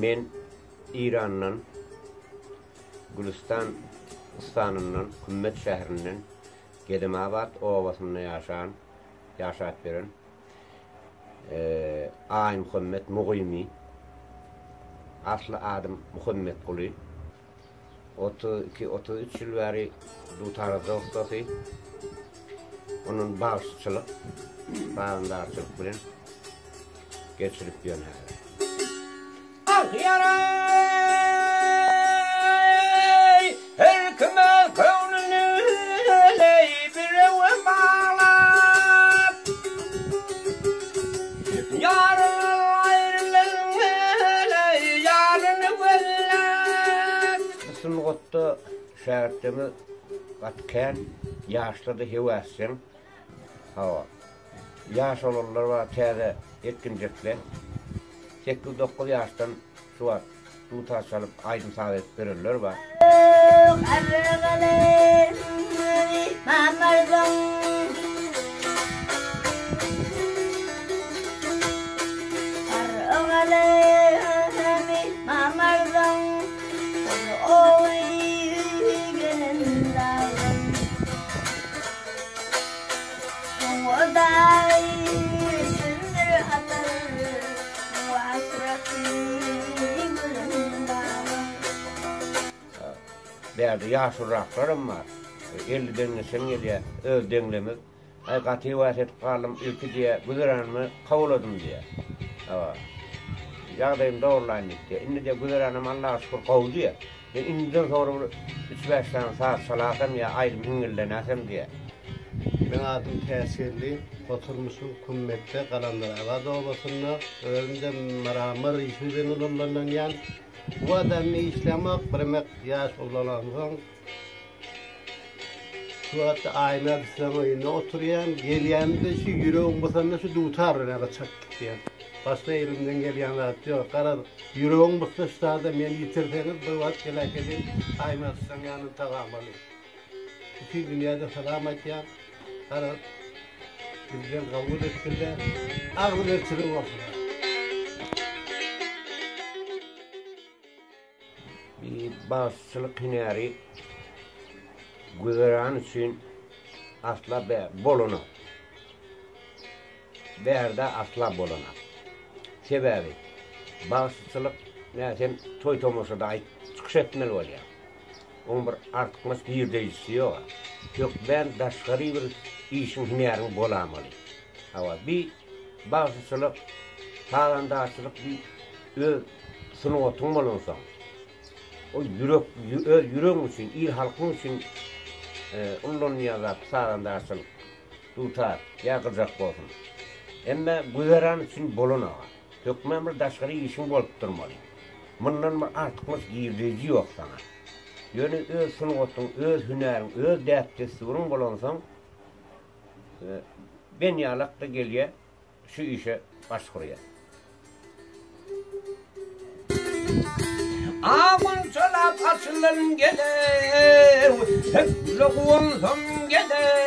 Men İran'dan, Gülistan stanından, Kümmet şäherinden, Gedemabad owasynda yaşap beren Aý Muhammed Mugymy, asly adym Muhammed Guly. 32-33 ýyl bäri Dutarazda okusy. Onun bagşçylyk, baýandarçylyk bilen geçirip ýönädi. Yaray, her kime könlünü bir eve bağlap, yarın ayrılır, yarını güller. Bizim gotda şähertimi gatken, yaşlıda hewassın. Yaş olanlar var, täze etkinjekler. 8-9 yaştan şu var, tuta çalıp aydın sağlayıp verirler var. Derdi yaşurraklarım var. 50'den sen gelýär, öz deňlemek. Ay gaty waset galym ülke diye güzeranmy kabuladım diye. Ýagdaýym dogrulandy diye. Indi de güzeranym Allaha şükür gowdy diye. Ben indiden sonra 3-5 saat salatam ýa aýrym hiňillenäsem diye. Ben adym täsirli, oturmuşum Kümmetde Galanlar Awad owasynda, özümde maramar işinden ulanlanan ýan. Bu adamı işlemek, birmek yaş olanlardan şu hatta ayna kısamayına oturuyan, gelýände şu yüreğim basanda şu dutar ne çak diýen. Başka elimden gelýän zat ýok. Garar yüreğim basanda men ýitirseniz bu wagt gelekedi ayna kısamayny tagamaly. Bütün dünýäde salamat ýa. Garar bizden kabul etdiler. Agly berçilik bolsun. Başçılık hüneri güzeran için asla boluna. Berde asla boluna. Sebebi başçılık näsem toy tomoşada aýt çykyş etmeli bolýar. Onun bir artykmaz bir deýişi ýok. Ýok ben daşgary bir işin hüneri bolamaly. Bir başçılık, taýandaçylyk bir öz sunuwatyn bolansa. O yüreğim için, il halkın için onların yazap, sağlandarsılık, tutar, yakıracak olsun. Ama güzeran için bolun ağa. Tökmen bir daşgary işin bolup durmaly. Bundan bir artykmaz girdiği yok sana. Yani öz sunuwatın, öz hünerin, öz däpdesturun bolansaň, ben ýalakda gelýär, şu işe başgurýar. Ağın çolap açılın gelir, hep loğun son gelir.